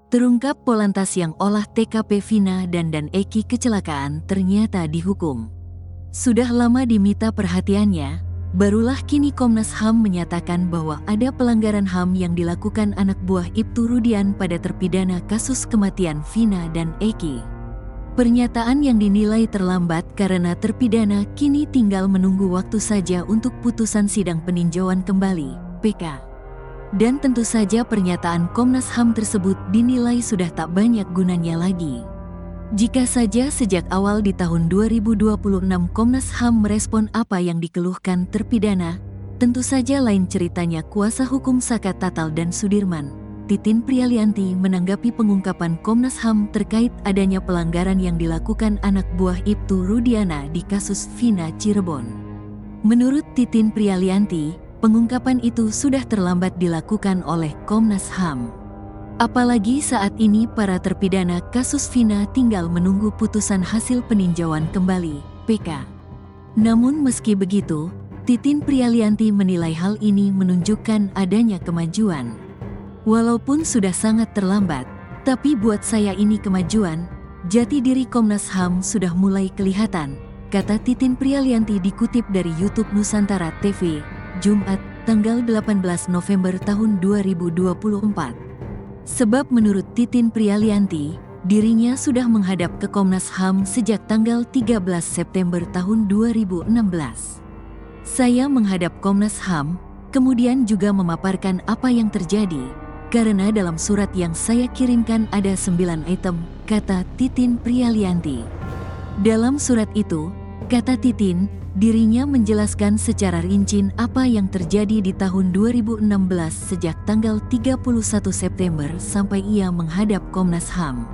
Terungkap Polantas yang olah TKP Vina dan Eki kecelakaan ternyata dihukum. Sudah lama dimita perhatiannya, barulah kini Komnas HAM menyatakan bahwa ada pelanggaran HAM yang dilakukan anak buah Ibtu Rudian pada terpidana kasus kematian Vina dan Eki. Pernyataan yang dinilai terlambat karena terpidana kini tinggal menunggu waktu saja untuk putusan sidang peninjauan kembali, PK. Dan tentu saja pernyataan Komnas HAM tersebut dinilai sudah tak banyak gunanya lagi. Jika saja sejak awal di tahun 2026 Komnas HAM merespon apa yang dikeluhkan terpidana, tentu saja lain ceritanya kuasa hukum Saka Tatal dan Sudirman, Titin Prialianti menanggapi pengungkapan Komnas HAM terkait adanya pelanggaran yang dilakukan anak buah Ibtu Rudiana di kasus Vina Cirebon. Menurut Titin Prialianti, pengungkapan itu sudah terlambat dilakukan oleh Komnas HAM. Apalagi saat ini para terpidana kasus Vina tinggal menunggu putusan hasil peninjauan kembali, PK. Namun meski begitu, Titin Prialianti menilai hal ini menunjukkan adanya kemajuan. Walaupun sudah sangat terlambat, tapi buat saya ini kemajuan, jati diri Komnas HAM sudah mulai kelihatan, kata Titin Prialianti dikutip dari YouTube Nusantara TV, Jumat, tanggal 18 November tahun 2024. Sebab menurut Titin Prialianti, dirinya sudah menghadap ke Komnas HAM sejak tanggal 13 September tahun 2016. Saya menghadap Komnas HAM, kemudian juga memaparkan apa yang terjadi, karena dalam surat yang saya kirimkan ada 9 item, kata Titin Prialianti. Dalam surat itu, kata Titin, dirinya menjelaskan secara rinci apa yang terjadi di tahun 2016 sejak tanggal 31 September sampai ia menghadap Komnas HAM.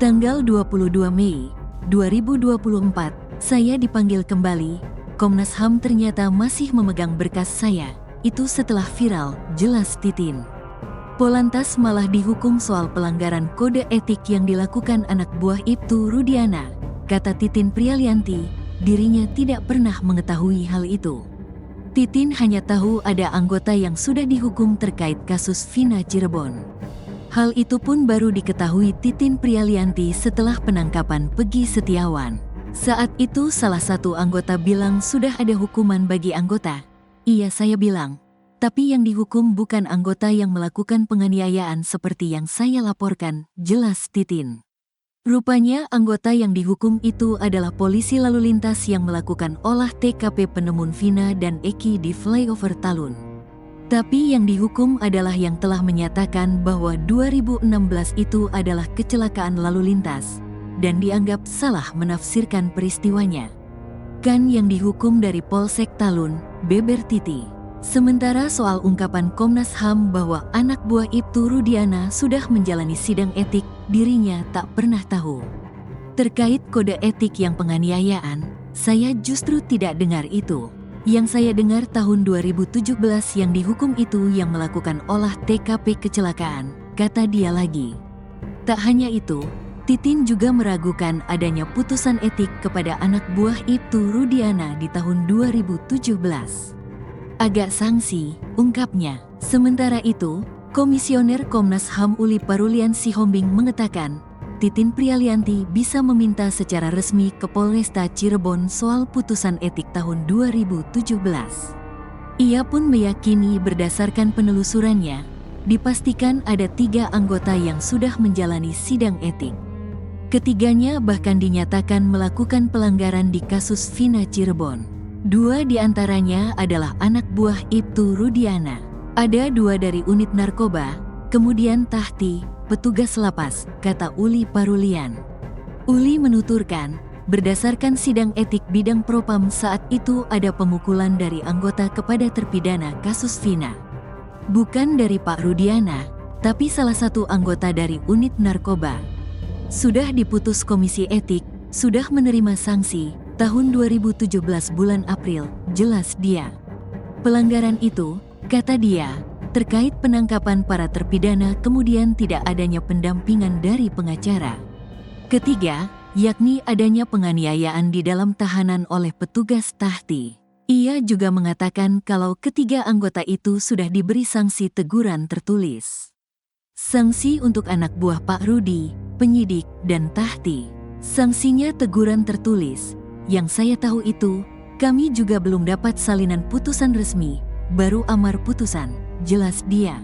Tanggal 22 Mei 2024, saya dipanggil kembali, Komnas HAM ternyata masih memegang berkas saya, itu setelah viral, jelas Titin. Polantas malah dihukum soal pelanggaran kode etik yang dilakukan anak buah Ibtu Rudiana, kata Titin Prialianti. Dirinya tidak pernah mengetahui hal itu. Titin hanya tahu ada anggota yang sudah dihukum terkait kasus Vina Cirebon. Hal itu pun baru diketahui Titin Prialianti setelah penangkapan Peggy Setiawan. Saat itu salah satu anggota bilang sudah ada hukuman bagi anggota. Iya, saya bilang, tapi yang dihukum bukan anggota yang melakukan penganiayaan seperti yang saya laporkan, jelas Titin. Rupanya anggota yang dihukum itu adalah polisi lalu lintas yang melakukan olah TKP penemuan Vina dan Eki di flyover Talun. Tapi yang dihukum adalah yang telah menyatakan bahwa 2016 itu adalah kecelakaan lalu lintas, dan dianggap salah menafsirkan peristiwanya. Kan yang dihukum dari Polsek Talun, Beber Titi. Sementara soal ungkapan Komnas HAM bahwa anak buah Ibtu Rudiana sudah menjalani sidang etik, dirinya tak pernah tahu. Terkait kode etik yang penganiayaan, saya justru tidak dengar itu. Yang saya dengar tahun 2017 yang dihukum itu yang melakukan olah TKP kecelakaan, kata dia lagi. Tak hanya itu, Titin juga meragukan adanya putusan etik kepada anak buah Ibtu Rudiana di tahun 2017. Agak sanksi, ungkapnya. Sementara itu, Komisioner Komnas HAM Uli Parulian Sihombing mengatakan, Titin Prialianti bisa meminta secara resmi ke Polresta Cirebon soal putusan etik tahun 2017. Ia pun meyakini berdasarkan penelusurannya, dipastikan ada 3 anggota yang sudah menjalani sidang etik. Ketiganya bahkan dinyatakan melakukan pelanggaran di kasus Vina Cirebon. 2 diantaranya adalah anak buah Ibtu Rudiana. Ada 2 dari unit narkoba, kemudian Tahti, petugas lapas, kata Uli Parulian. Uli menuturkan, berdasarkan sidang etik bidang propam saat itu ada pemukulan dari anggota kepada terpidana kasus Vina. Bukan dari Pak Rudiana, tapi salah satu anggota dari unit narkoba. Sudah diputus komisi etik, sudah menerima sanksi, tahun 2017 bulan April, jelas dia. Pelanggaran itu, kata dia, terkait penangkapan para terpidana kemudian tidak adanya pendampingan dari pengacara. Ketiga, yakni adanya penganiayaan di dalam tahanan oleh petugas Tahti. Ia juga mengatakan kalau ketiga anggota itu sudah diberi sanksi teguran tertulis. Sanksi untuk anak buah Pak Rudi, penyidik, dan Tahti. Sanksinya teguran tertulis. Yang saya tahu itu, kami juga belum dapat salinan putusan resmi, baru amar putusan, jelas dia.